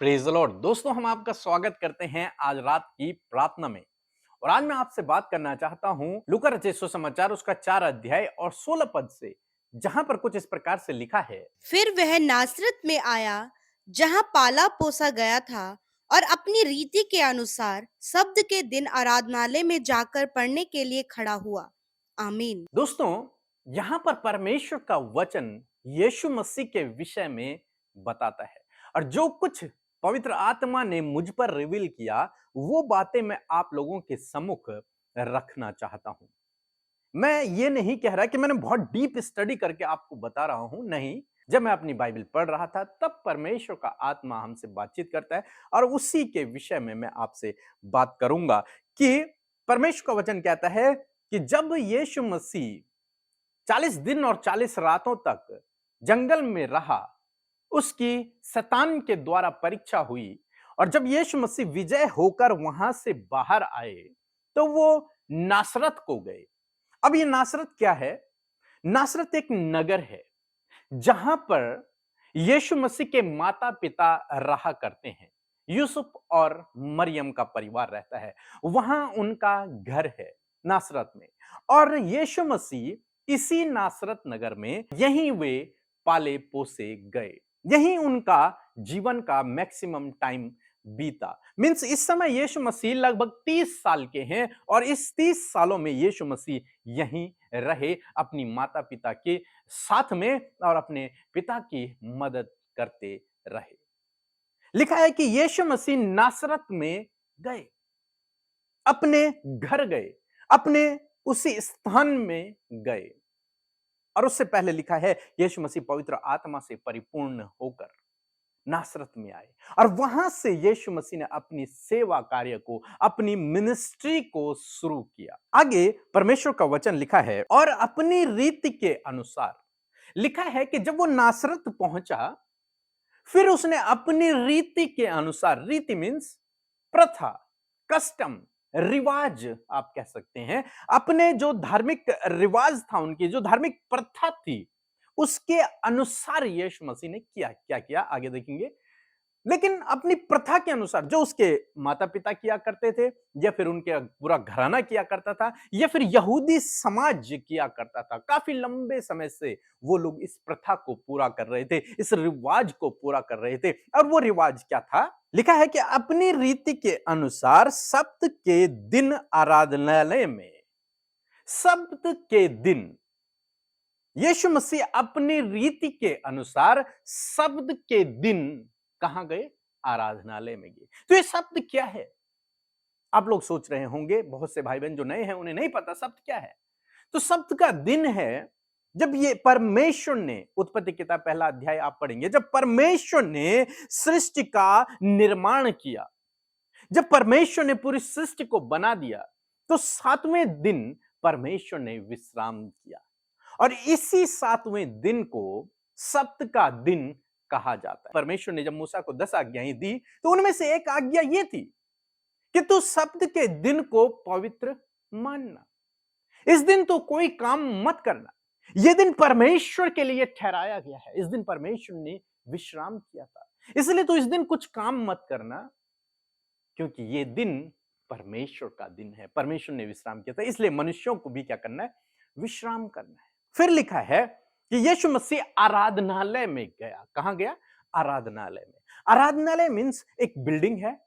Praise the Lord. दोस्तों, हम आपका स्वागत करते हैं आज रात की प्रार्थना में। और आज मैं आपसे बात करना चाहता हूं लूका रचित सुसमाचार उसका 4 अध्याय और 16 पद से, जहां पर कुछ इस प्रकार से लिखा है। फिर वह नासरत में आया, जहाँ पाला पोसा गया था, और अपनी रीति के अनुसार शब्द के दिन आराधनालय में जाकर पढ़ने के लिए खड़ा हुआ। आमीन। दोस्तों, यहां पर परमेश्वर का वचन यीशु मसीह के विषय में बताता है। और जो कुछ पवित्र आत्मा ने मुझ पर रिवील किया, वो बातें मैं आप लोगों के सम्मुख रखना चाहता हूं। मैं ये नहीं कह रहा कि मैंने बहुत डीप स्टडी करके आपको बता रहा हूं, नहीं। जब मैं अपनी बाइबल पढ़ रहा था, तब परमेश्वर का आत्मा हमसे बातचीत करता है और उसी के विषय में मैं आपसे बात करूंगा कि परमेश्वर का वचन कहता है कि जब यीशु मसीह 40 दिन और 40 रातों तक जंगल में रहा, उसकी शैतान के द्वारा परीक्षा हुई, और जब यीशु मसीह विजय होकर वहां से बाहर आए, तो वो नासरत को गए। अब ये नासरत क्या है? नासरत एक नगर है जहां पर यीशु मसीह के माता पिता रहा करते हैं। यूसुफ और मरियम का परिवार रहता है, वहां उनका घर है नासरत में। और यीशु मसीह इसी नासरत नगर में यहीं वे पाले पोसे गए, यहीं उनका जीवन का मैक्सिमम टाइम बीता। मींस इस समय यीशु मसीह लगभग 30 साल के हैं, और इस 30 सालों में यीशु मसीह यहीं रहे अपनी माता पिता के साथ में, और अपने पिता की मदद करते रहे। लिखा है कि यीशु मसीह नासरत में गए, अपने घर गए, अपने उसी स्थान में गए। और उससे पहले लिखा है यीशु मसीह पवित्र आत्मा से परिपूर्ण होकर नासरत में आए, और वहां से यीशु मसीह ने अपनी सेवा कार्य को, अपनी मिनिस्ट्री को शुरू किया। आगे परमेश्वर का वचन लिखा है, और अपनी रीति के अनुसार लिखा है कि जब वो नासरत पहुंचा, फिर उसने अपनी रीति के अनुसार, रीति मीन्स प्रथा, कस्टम, रिवाज आप कह सकते हैं, अपने जो धार्मिक रिवाज था, उनकी जो धार्मिक प्रथा थी, उसके अनुसार यीशु मसीह ने क्या किया आगे देखेंगे। लेकिन अपनी प्रथा के अनुसार, जो उसके माता पिता किया करते थे, या फिर उनके पूरा घराना किया करता था, या फिर यहूदी समाज किया करता था, काफी लंबे समय से वो लोग इस प्रथा को पूरा कर रहे थे, इस रिवाज को पूरा कर रहे थे। और वो रिवाज क्या था? लिखा है कि अपनी रीति के अनुसार सप्त के दिन आराधनालय में, सप्त के दिन यीशु मसीह अपनी रीति के अनुसार शब्द के दिन कहां गए? आराधनालय में गए। तो ये शब्द क्या है? आप लोग सोच रहे होंगे, बहुत से भाई बहन जो नए हैं उन्हें नहीं पता शब्द क्या है। तो शब्द का दिन है जब ये परमेश्वर ने, उत्पत्ति किताब पहला अध्याय आप पढ़ेंगे, जब परमेश्वर ने सृष्टि का निर्माण किया, जब परमेश्वर ने पूरी सृष्टि को बना दिया, तो 7वें दिन परमेश्वर ने विश्राम किया। और इसी 7वें दिन को सप्त का दिन कहा जाता है। परमेश्वर ने जब मूसा को 10 आज्ञाएं दी, तो उनमें से एक आज्ञा यह थी कि तू सप्त के दिन को पवित्र मानना। इस दिन तो कोई काम मत करना। यह दिन परमेश्वर के लिए ठहराया गया है। इस दिन परमेश्वर ने विश्राम किया था, इसलिए तो इस दिन कुछ काम मत करना, क्योंकि यह दिन परमेश्वर का दिन है। परमेश्वर ने विश्राम किया था, इसलिए मनुष्यों को भी क्या करना है? विश्राम करना है। फिर लिखा है कि यीशु मसीह आराधनालय में गया। कहां गया? आराधनालय में। आराधनालय मीन्स एक बिल्डिंग है,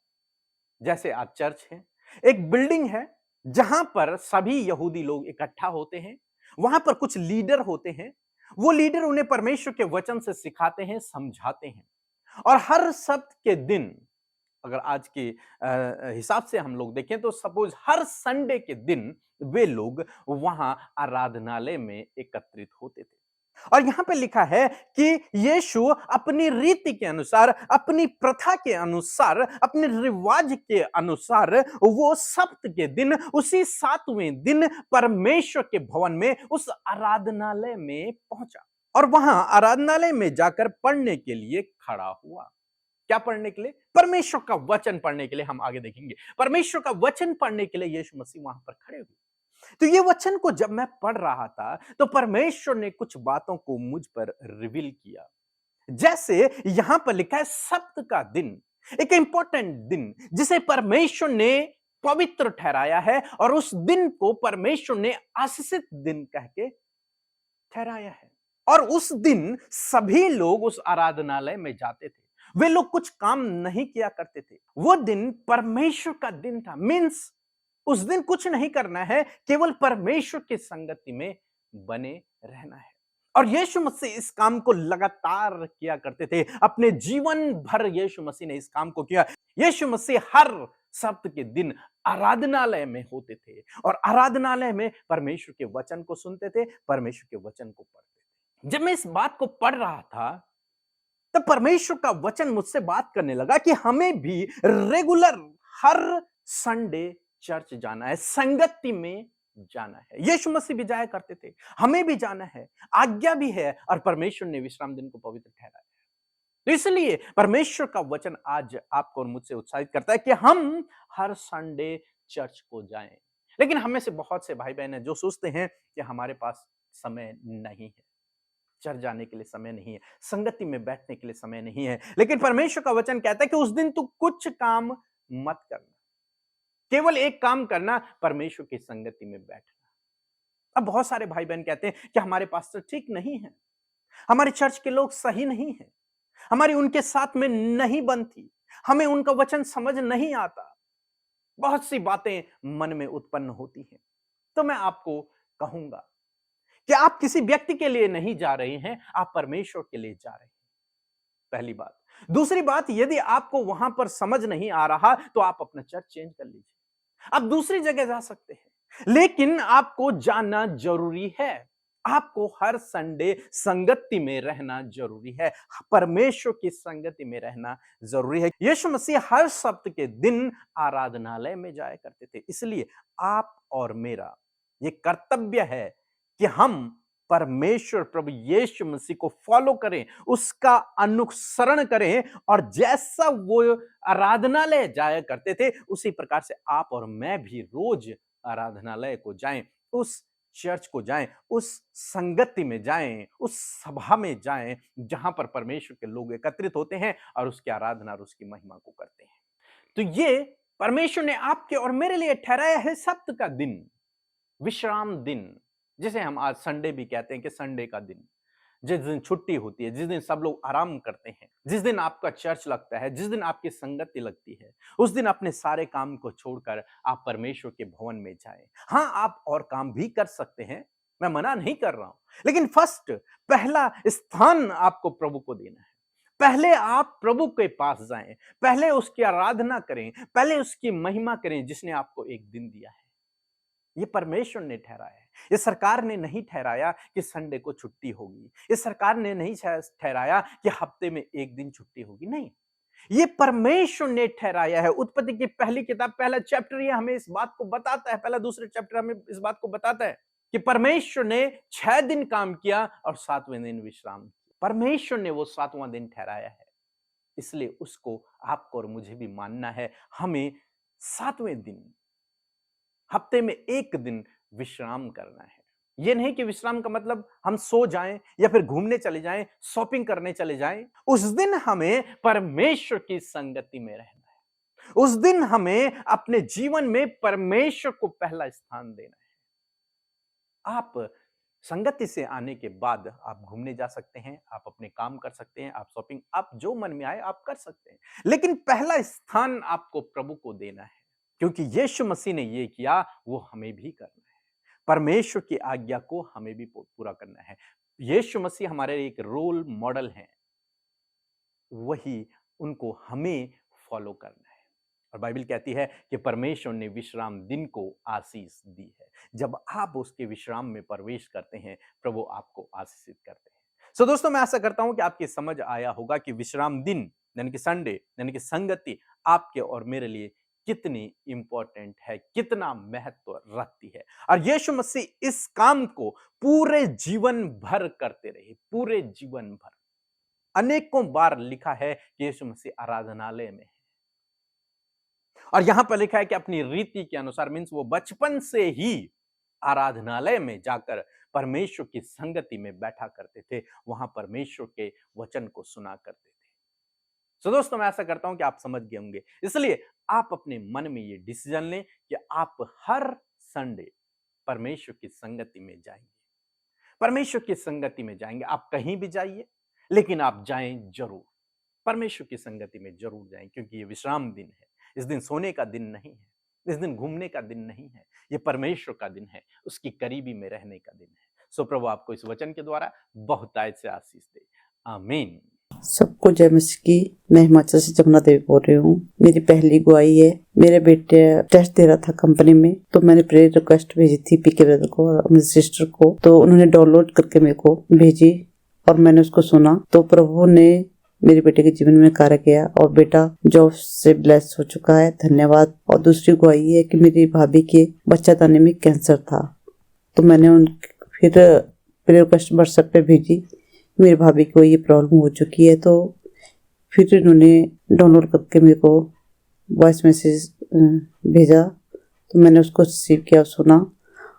जैसे आज चर्च है। एक बिल्डिंग है जहां पर सभी यहूदी लोग इकट्ठा होते हैं। वहां पर कुछ लीडर होते हैं। वो लीडर उन्हें परमेश्वर के वचन से सिखाते हैं, समझाते हैं। और हर सप्त के दिन, अगर आज के हिसाब से हम लोग देखें, तो सपोज हर संडे के दिन वे लोग वहां आराधनालय में एकत्रित होते थे। और यहां पे लिखा है कि यीशु अपनी रीति के अनुसार, अपनी प्रथा के अनुसार, अपने रिवाज के अनुसार वो सप्त के दिन, उसी 7वें दिन परमेश्वर के भवन में, उस आराधनालय में पहुंचा, और वहां आराधनालय में जाकर पढ़ने के लिए खड़ा हुआ। क्या पढ़ने के लिए? परमेश्वर का वचन पढ़ने के लिए। हम आगे देखेंगे, परमेश्वर का वचन पढ़ने के लिए यीशु मसीह वहां पर खड़े हुए। तो ये वचन को जब मैं पढ़ रहा था, तो परमेश्वर ने कुछ बातों को मुझ पर रिवील किया। जैसे यहां पर लिखा है सप्त का दिन। एक इंपॉर्टेंट दिन जिसे परमेश्वर ने पवित्र ठहराया है और उस दिन को परमेश्वर ने आशीषित दिन कह के ठहराया है। और उस दिन सभी लोग उस आराधनालय में जाते थे। वे लोग कुछ काम नहीं किया करते थे। वो दिन परमेश्वर का दिन था। मीन्स उस दिन कुछ नहीं करना है, केवल परमेश्वर की संगति में बने रहना है। और यीशु मसीह इस काम को लगातार किया करते थे। अपने जीवन भर यीशु मसीह ने इस काम को किया। यीशु मसीह हर सप्त के दिन आराधनालय में होते थे और आराधनालय में परमेश्वर के वचन को सुनते थे, परमेश्वर के वचन को पढ़ते थे। जब मैं इस बात को पढ़ रहा था, तब परमेश्वर का वचन मुझसे बात करने लगा कि हमें भी रेगुलर हर संडे चर्च जाना है, संगति में जाना है। यीशु मसीह भी जाया करते थे, हमें भी जाना है, आज्ञा भी है और परमेश्वर ने विश्राम दिन को पवित्र ठहराया। तो इसलिए परमेश्वर का वचन आज आपको और मुझसे उत्साहित करता है कि हम हर संडे चर्च को जाएं। लेकिन हमें से बहुत से भाई बहन हैं जो सोचते हैं कि हमारे पास समय नहीं है, चर्च जाने के लिए समय नहीं है, संगति में बैठने के लिए समय नहीं है। लेकिन परमेश्वर का वचन कहता है कि उस दिन तू कुछ काम मत करना, केवल एक काम करना, परमेश्वर की संगति में बैठना। अब बहुत सारे भाई बहन कहते हैं कि हमारे पास्टर ठीक नहीं है, हमारे चर्च के लोग सही नहीं है, हमारी उनके साथ में नहीं बनती, हमें उनका वचन समझ नहीं आता। बहुत सी बातें मन में उत्पन्न होती हैं। तो मैं आपको कहूंगा कि आप किसी व्यक्ति के लिए नहीं जा रहे हैं, आप परमेश्वर के लिए जा रहे हैं। पहली बात। दूसरी बात, यदि आपको वहां पर समझ नहीं आ रहा तो आप अपना चर्च चेंज कर लीजिए, आप दूसरी जगह जा सकते हैं। लेकिन आपको जाना जरूरी है। आपको हर संडे संगति में रहना जरूरी है, परमेश्वर की संगति में रहना जरूरी है। यीशु मसीह हर सप्ताह के दिन आराधनालय में जाया करते थे। इसलिए आप और मेरा ये कर्तव्य है कि हम परमेश्वर प्रभु यीशु मसीह को फॉलो करें, उसका अनुसरण करें और जैसा वो आराधनालय जाया करते थे उसी प्रकार से आप और मैं भी रोज आराधनालय को जाएं, उस चर्च को जाएं, उस संगति में जाएं, उस सभा में जाएं जहां पर परमेश्वर के लोग एकत्रित होते हैं और उसकी आराधना और उसकी महिमा को करते हैं। तो ये परमेश्वर ने आपके और मेरे लिए ठहराया है सप्त का दिन, विश्राम दिन, जिसे हम आज संडे भी कहते हैं कि संडे का दिन, जिस दिन छुट्टी होती है, जिस दिन सब लोग आराम करते हैं, जिस दिन आपका चर्च लगता है, जिस दिन आपकी संगति लगती है, उस दिन अपने सारे काम को छोड़कर आप परमेश्वर के भवन में जाएं। हाँ, आप और काम भी कर सकते हैं, मैं मना नहीं कर रहा हूं, लेकिन फर्स्ट पहला स्थान आपको प्रभु को देना है। पहले आप प्रभु के पास जाएं, पहले उसकी आराधना करें, पहले उसकी महिमा करें जिसने आपको एक दिन दिया है। ये परमेश्वर ने ठहराया है। ये सरकार ने नहीं ठहराया कि संडे को छुट्टी होगी। ये सरकार ने नहीं ठहराया कि हफ्ते में एक दिन छुट्टी होगी। नहीं, ये परमेश्वर ने ठहराया है। उत्पत्ति की पहली किताब, पहला चैप्टर ये हमें इस बात को बताता है, पहला दूसरा चैप्टर हमें इस बात को बताता है कि परमेश्वर ने 6 दिन काम किया और 7वें दिन विश्राम किया। परमेश्वर ने वो 7वां दिन ठहराया है, इसलिए उसको आपको और मुझे भी मानना है। हमें 7वें दिन, हफ्ते में एक दिन विश्राम करना है। यह नहीं कि विश्राम का मतलब हम सो जाएं या फिर घूमने चले जाएं, शॉपिंग करने चले जाएं। उस दिन हमें परमेश्वर की संगति में रहना है। उस दिन हमें अपने जीवन में परमेश्वर को पहला स्थान देना है। आप संगति से आने के बाद आप घूमने जा सकते हैं, आप अपने काम कर सकते हैं, आप शॉपिंग, आप जो मन में आए आप कर सकते हैं, लेकिन पहला स्थान आपको प्रभु को देना है, क्योंकि यीशु मसीह ने ये किया, वो हमें भी करना है। परमेश्वर की आज्ञा को हमें भी पूरा करना है। यीशु मसीह हमारे एक रोल मॉडल हैं, वही उनको हमें फॉलो करना है। और बाइबल कहती है कि परमेश्वर ने विश्राम दिन को आशीष दी है। जब आप उसके विश्राम में प्रवेश करते हैं, प्रभु आपको आशीषित करते हैं। सो दोस्तों, मैं आशा करता हूं कि आपकी समझ आया होगा कि विश्राम दिन यानी कि संडे यानी कि संगति आपके और मेरे लिए कितनी इंपॉर्टेंट है, कितना महत्व रखती है। और यीशु मसीह इस काम को पूरे जीवन भर करते रहे, पूरे जीवन भर। अनेकों बार लिखा है कि यीशु मसीह आराधनालय में है, और यहां पर लिखा है कि अपनी रीति के अनुसार, मीन्स वो बचपन से ही आराधनालय में जाकर परमेश्वर की संगति में बैठा करते थे, वहां परमेश्वर के वचन को सुना करते थे। सो दोस्तों, मैं आशा करता हूं कि आप समझ गए होंगे। इसलिए आप अपने मन में ये डिसीजन लें कि आप हर संडे परमेश्वर की संगति में जाएंगे। परमेश्वर की संगति में जाएंगे। आप कहीं भी जाइए, लेकिन आप जाएं जरूर। परमेश्वर की संगति में जरूर जाएं, क्योंकि ये विश्राम दिन है। इस दिन सोने का दिन नहीं है, इस दिन घूमने का दिन नहीं है। ये परमेश्वर का दिन है, उसकी करीबी में रहने का दिन है। सो प्रभु आपको इस वचन के द्वारा बहुतायत से आशीष दे। आमीन। सबको जय मसीह की। मैं हिमाचल से जमुना देवी बोल रही हूँ। मेरी पहली गवाही है। मेरे बेटे टेस्ट दे रहा था कंपनी में, तो मैंने प्रेयर रिक्वेस्ट भेजी थी पीके ब्रदर को और अपनी सिस्टर को, तो उन्होंने डाउनलोड करके मेरे को भेजी और मैंने उसको सुना। तो प्रभु ने मेरे बेटे के जीवन में कार्य किया और बेटा जॉब से ब्लेस हो चुका है। धन्यवाद। और दूसरी गवाही है कि मेरी भाभी के बच्चादानी में कैंसर था, तो मैंने उन फिर प्रेयर रिक्वेस्ट व्हाट्सएप पे भेजी, मेरी भाभी को ये प्रॉब्लम हो चुकी है। तो फिर इन्होंने डाउनलोड करके मेरे को वॉइस मैसेज भेजा, तो मैंने उसको रिसीव किया, सुना,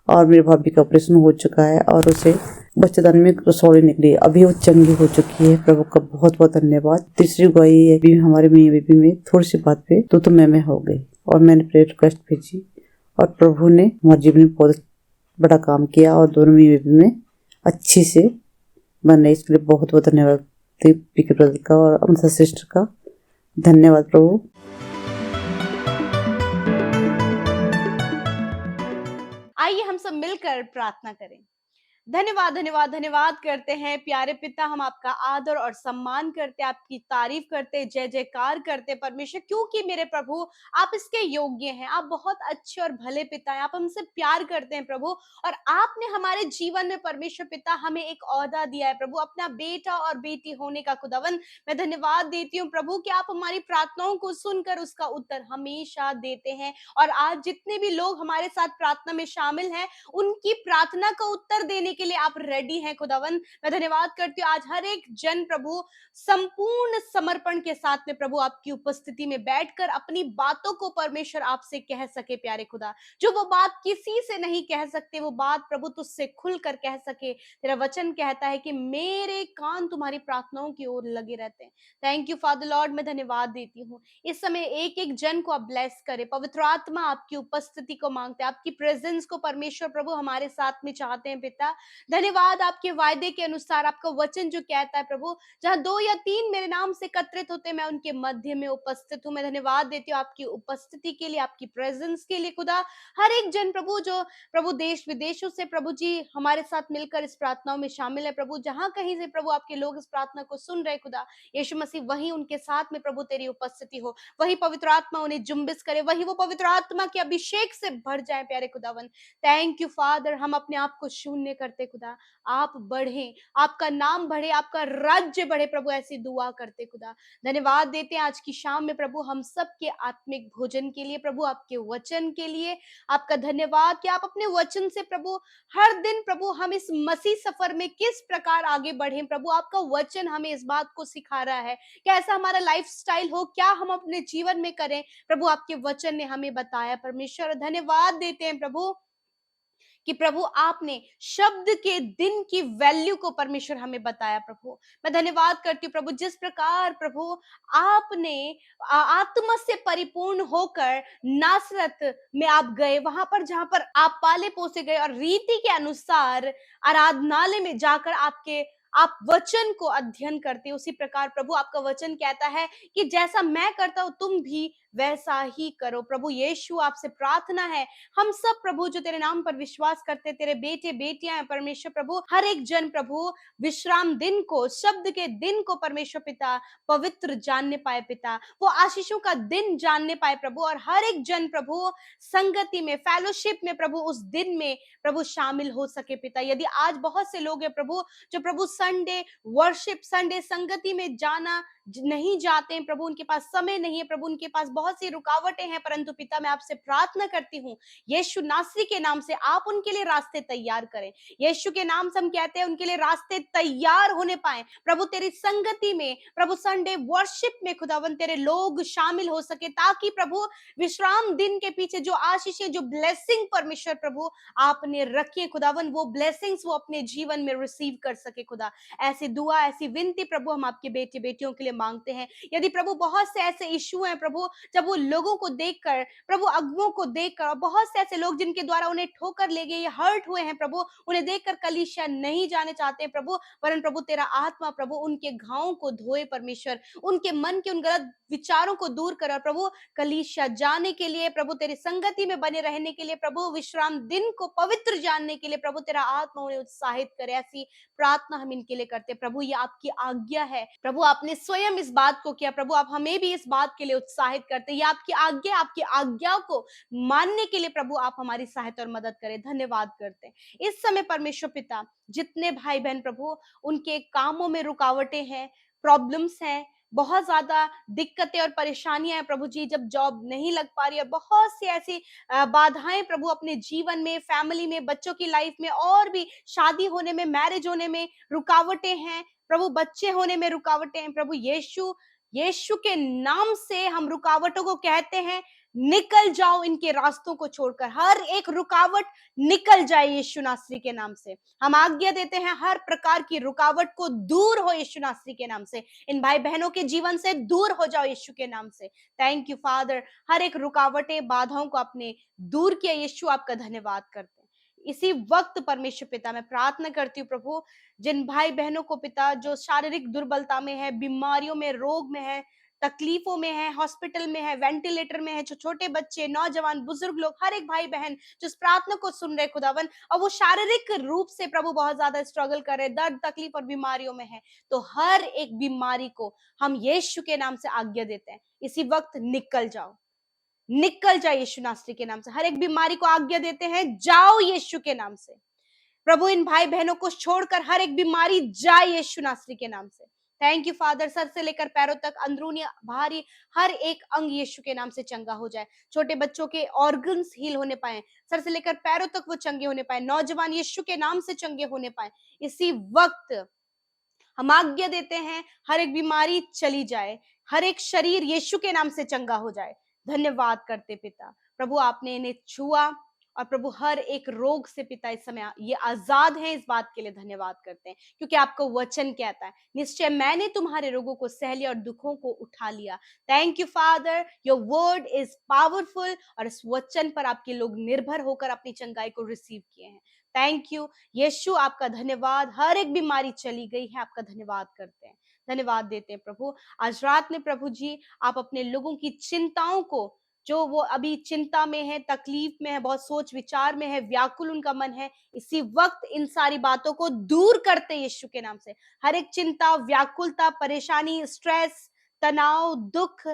और मेरी भाभी का ऑपरेशन हो चुका है और उसे बच्चेदानी में रसौली निकली, अभी वो चंगी हो चुकी है। प्रभु का बहुत बहुत धन्यवाद। तीसरी गवाही है भी हमारे मियां बीबी में थोड़ी सी बात पे तो मैं हो गई और मैंने प्रेयर रिक्वेस्ट भेजी और प्रभु ने हमारे जीवन में बहुत बड़ा काम किया और दोनों मियां बीबी में अच्छी से बन रही। इसके लिए बहुत बहुत धन्यवाद पीके ब्रदर का और अमृता सिस्टर का। धन्यवाद प्रभु। आइए हम सब मिलकर प्रार्थना करें। धन्यवाद धन्यवाद धन्यवाद करते हैं प्यारे पिता, हम आपका आदर और सम्मान करते हैं, आपकी तारीफ करते, जय जयकार करते परमेश्वर, क्योंकि मेरे प्रभु आप इसके योग्य हैं। आप बहुत अच्छे और भले पिता हैं, आप हमसे प्यार करते हैं प्रभु, और आपने हमारे जीवन में परमेश्वर पिता हमें एक ओहदा दिया है प्रभु, अपना बेटा और बेटी होने का। खुदावन मैं धन्यवाद देती हूँ प्रभु कि आप हमारी प्रार्थनाओं को सुनकर उसका उत्तर हमेशा देते हैं, और आज जितने भी लोग हमारे साथ प्रार्थना में शामिल हैं उनकी प्रार्थना का उत्तर देने के लिए आप रेडी हैं खुदावन। मैं धन्यवाद करती हूँ आज हर एक जन प्रभु संपूर्ण समर्पण के साथ में प्रभु आपकी उपस्थिति में बैठकर अपनी बातों को परमेश्वर आपसे कह सके। प्यारे खुदा, जो वो बात किसी से नहीं कह सकते वो बात प्रभु तुझसे खुलकर कह सके। तेरा वचन कहता है कि मेरे कान तुम्हारी प्रार्थनाओं की ओर लगे रहते हैं। थैंक यू फादर लॉर्ड, मैं धन्यवाद देती हूँ। इस समय एक एक जन को आप ब्लेस करे। पवित्र आत्मा आपकी उपस्थिति को मांगते हैं, आपकी प्रेजेंस को परमेश्वर प्रभु हमारे साथ में चाहते हैं पिता। धन्यवाद आपके वायदे के अनुसार, आपका वचन जो कहता है प्रभु, जहां 2 या 3 मेरे नाम से एकत्रित होते मैं उनके मध्य में उपस्थित हूं। मैं धन्यवाद देती हूँ आपकी उपस्थिति के लिए, आपकी प्रेजेंस के लिए खुदा। हर एक जन प्रभु जो प्रभु देश विदेशों से प्रभु जी हमारे साथ मिलकर इस प्रार्थनाओं में शामिल है प्रभु, जहां कहीं से प्रभु आपके लोग इस प्रार्थना को सुन रहे खुदा, यीशु मसीह वहीं उनके साथ में प्रभु तेरी उपस्थिति हो, वही पवित्र आत्मा उन्हें जुम्बिस करे, वही वो पवित्र आत्मा के अभिषेक से भर जाए। प्यारे खुदावन थैंक यू फादर, हम अपने आप को शून्य करते खुदा, आप बढ़े, आपका नाम बढ़े, आपका राज्य बढ़े प्रभु, ऐसी दुआ करते खुदा। धन्यवाद देते हैं आज की शाम में प्रभु हम सब के आत्मिक भोजन के लिए प्रभु, आपके वचन के लिए आपका धन्यवाद कि आप अपने वचन से प्रभु हर दिन प्रभु हम इस मसीह सफर में किस प्रकार आगे बढ़े प्रभु, आपका वचन हमें इस बात को सिखा रहा है कि ऐसा हमारा लाइफस्टाइल हो, क्या हम अपने जीवन में करें प्रभु, आपके वचन ने हमें बताया परमेश्वर। धन्यवाद देते हैं प्रभु कि प्रभु आपने शब्द के दिन की वैल्यू को परमेश्वर हमें बताया प्रभु। मैं धन्यवाद करती हूँ प्रभु, जिस प्रकार प्रभु आपने आत्मा से परिपूर्ण होकर नासरत में आप गए, वहां पर जहां पर आप पाले पोसे गए और रीति के अनुसार आराधनालय में जाकर आप वचन को अध्ययन करते, उसी प्रकार प्रभु आपका वचन कहता है कि जैसा मैं करता हूं तुम भी वैसा ही करो। प्रभु यीशु आपसे प्रार्थना है, हम सब प्रभु जो तेरे नाम पर विश्वास करते, तेरे बेटे बेटियां हैं परमेश्वर प्रभु, हर एक जन प्रभु विश्राम दिन को, शब्द के दिन को परमेश्वर पिता पवित्र जानने पाए पिता, वो आशीषों का दिन जानने पाए प्रभु, और हर एक जन प्रभु संगति में, फेलोशिप में प्रभु उस दिन में प्रभु शामिल हो सके पिता। यदि आज बहुत से लोग हैं प्रभु जो प्रभु संडे वर्शिप, संडे संगति में जाना नहीं जाते हैं प्रभु, उनके पास समय नहीं है प्रभु, उनके पास बहुत सी रुकावटें हैं, परंतु पिता मैं आपसे प्रार्थना करती हूँ यीशु नासरी के नाम से आप उनके लिए रास्ते तैयार करें। यीशु के नाम से हम कहते हैं उनके लिए रास्ते तैयार होने पाए प्रभु, तेरी संगति में प्रभु, संडे वर्शिप में खुदावन तेरे लोग शामिल हो सके, ताकि प्रभु विश्राम दिन के पीछे जो आशीषें, जो ब्लेसिंग परमेश्वर प्रभु आपने रखी है खुदावन, वो ब्लेसिंग्स वो अपने जीवन में रिसीव कर सके खुदा। ऐसी दुआ, ऐसी विनती प्रभु हम आपके बेटे बेटियों के लिए मांगते हैं। यदि प्रभु बहुत से ऐसे इशू हैं प्रभु, जब वो लोगों को देखकर, प्रभु अगुओं को देखकर, और बहुत से ऐसे लोग जिनके द्वारा उन्हें ठोकर ले गई, हर्ट हुए हैं प्रभु, उन्हें देखकर कलीसिया नहीं जाने चाहते हैं प्रभु, वरन प्रभु तेरा आत्मा प्रभु उनके घावों को धोए परमेश्वर, उनके मन के उन गलत विचारों को दूर कर, और प्रभु कलीसिया जाने के लिए प्रभु, तेरी संगति में बने रहने के लिए प्रभु, विश्राम दिन को पवित्र जानने के लिए प्रभु तेरा आत्मा उन्हें उत्साहित करे। ऐसी प्रार्थना हम इनके लिए करते हैं प्रभु। ये आपकी आज्ञा है प्रभु, आपने स्वयं इस बात को किया प्रभु, आप हमें भी इस बात के लिए उत्साहित करते हैं। ये आपकी आज्ञा, आपकी आज्ञा को मानने के लिए प्रभु आप हमारी सहायता और मदद करें। धन्यवाद करते हैं इस समय परमेश्वर पिता, जितने भाई बहन प्रभु उनके कामों में रुकावटें हैं, प्रॉब्लम्स हैं, बहुत ज्यादा दिक्कतें और परेशानियां हैं प्रभु जी, जब जॉब नहीं लग पा रही है, बहुत सी ऐसी बाधाएं प्रभु अपने जीवन में, फैमिली में, बच्चों की लाइफ में, और भी शादी होने में, मैरिज होने में रुकावटें हैं प्रभु, बच्चे होने में रुकावटें हैं प्रभु। यीशु के नाम से हम रुकावटों को कहते हैं, निकल जाओ इनके रास्तों को छोड़कर, हर एक रुकावट निकल जाए यीशु नासरी के नाम से। हम आज्ञा देते हैं हर प्रकार की रुकावट को दूर हो यीशु नासरी के नाम से, इन भाई बहनों के जीवन से दूर हो जाओ यीशु के नाम से। थैंक यू फादर, हर एक रुकावटें, बाधाओं को आपने दूर किया यीशु, आपका धन्यवाद करते हैं। इसी वक्त परमेश्वर पिता मैं प्रार्थना करती हूँ प्रभु, जिन भाई बहनों को पिता जो शारीरिक दुर्बलता में है, बीमारियों में, रोग में है, तकलीफों में है, हॉस्पिटल में है, वेंटिलेटर में है, जो छोटे बच्चे, नौजवान, बुजुर्ग लोग, हर एक भाई बहन जो इस प्रार्थना को सुन रहे खुदावन, और वो शारीरिक रूप से प्रभु बहुत ज्यादा स्ट्रगल कर रहे, दर्द, तकलीफ और बीमारियों में है, तो हर एक बीमारी को हम यीशु के नाम से आज्ञा देते हैं, इसी वक्त निकल जाओ, निकल जाए यीशु नासरी के नाम से। हर एक बीमारी को आज्ञा देते हैं, जाओ यीशु के नाम से प्रभु। इन भाई बहनों को छोड़कर हर एक बीमारी जाए यीशु नासरी के नाम से। थैंक यू फादर, सर से लेकर पैरों तक, अंदरूनी बाहरी हर एक अंग यीशु के नाम से चंगा हो जाए। छोटे बच्चों के ऑर्गन्स हील होने पाए, सर से लेकर पैरों तक वो चंगे होने पाए, नौजवान यीशु के नाम से चंगे होने पाए। इसी वक्त हम आज्ञा देते हैं हर एक बीमारी चली जाए, हर एक शरीर यीशु के नाम से चंगा हो जाए। धन्यवाद करते पिता, प्रभु आपने इन्हें छुआ, और प्रभु हर एक रोग से पिता इस समय ये आजाद है, इस बात के लिए धन्यवाद करते हैं, क्योंकि आपका वचन कहता है, निश्चय मैंने तुम्हारे रोगों को सह लिया और दुखों को उठा लिया। Thank you father, your word is powerful, और इस वचन पर आपके लोग निर्भर होकर अपनी चंगाई को रिसीव किए हैं। थैंक यू यीशु, आपका धन्यवाद। हर एक बीमारी चली गई है, आपका धन्यवाद करते हैं, धन्यवाद देते हैं प्रभु। आज रात में प्रभु जी आप अपने लोगों की चिंताओं को, जो वो अभी चिंता में है, तकलीफ में है, बहुत सोच विचार में है, व्याकुल उनका मन है, इसी वक्त इन सारी बातों को दूर करते यीशु के नाम से। हर एक चिंता, व्याकुलता, परेशानी, स्ट्रेस, तनाव, दुख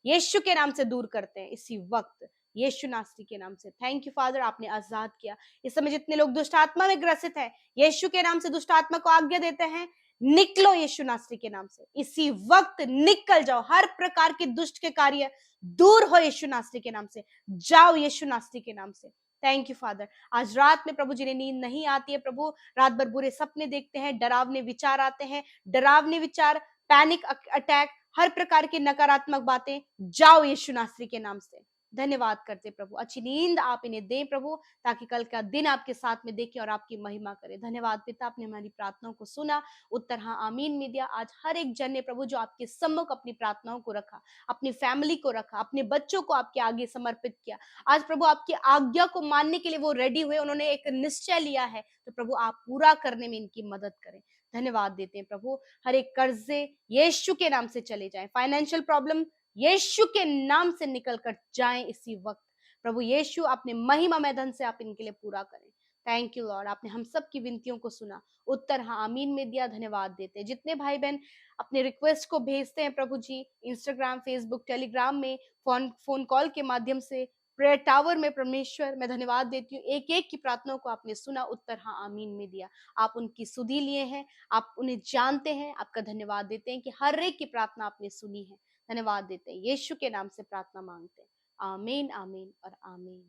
यीशु के नाम से दूर करते हैं इसी वक्त, यीशु नासरी के नाम से। थैंक यू फादर, आपने आजाद किया। इस समय जितने लोग दुष्ट आत्मा में ग्रसित है, यीशु के नाम से दुष्ट आत्मा को आज्ञा देते हैं, निकलो यीशु नासरी के नाम से, इसी वक्त निकल जाओ। हर प्रकार के दुष्ट के कार्य दूर हो यीशु नासरी के नाम से, जाओ यीशु नासरी के नाम से। Thank you father. आज रात में प्रभु जिन्हें नींद नहीं आती है प्रभु, रात भर बुरे सपने देखते हैं, डरावने विचार आते हैं, डरावने विचार, पैनिक अटैक, हर प्रकार की नकारात्मक बातें, जाओ यीशु नासरी के नाम से। धन्यवाद करते प्रभु, अच्छी नींद आप इन्हें दें प्रभु, ताकि कल का दिन आपके साथ में देखें और आपकी महिमा करें। धन्यवाद पिता, आपने हमारी प्रार्थनाओं को सुना, उत्तर हाँ आमीन में दिया। आज हर एक जन ने प्रभु जो आपके सम्मुख अपनी प्रार्थनाओं को रखा, अपनी फैमिली को रखा, अपने बच्चों को आपके आगे समर्पित किया, आज प्रभु आपकी आज्ञा को मानने के लिए वो रेडी हुए, उन्होंने एक निश्चय लिया है, तो प्रभु आप पूरा करने में इनकी मदद करें। धन्यवाद देते हैं प्रभु, हर एक कर्जे यीशु के नाम से चले जाएं, फाइनेंशियल प्रॉब्लम यीशु के नाम से निकल कर जाएं इसी वक्त। प्रभु यीशु अपने महिमामय धन से आप इनके लिए पूरा करें। थैंक यू लॉर्ड, आपने हम सब की विनतियों को सुना, उत्तर हाँ आमीन में दिया। धन्यवाद देते हैं जितने भाई बहन अपने रिक्वेस्ट को भेजते हैं प्रभु जी, इंस्टाग्राम, फेसबुक, टेलीग्राम में, फोन कॉल के माध्यम से, प्रेयर टावर में, परमेश्वर मैं धन्यवाद देती हूँ, एक एक की प्रार्थनाओं को आपने सुना, उत्तर हाँ आमीन में दिया। आप उनकी सुधि लिए हैं, आप उन्हें जानते हैं, आपका धन्यवाद देते हैं कि हर एक की प्रार्थना आपने सुनी है। धन्यवाद देते हैं, यीशु के नाम से प्रार्थना मांगते हैं, आमीन आमीन और आमीन।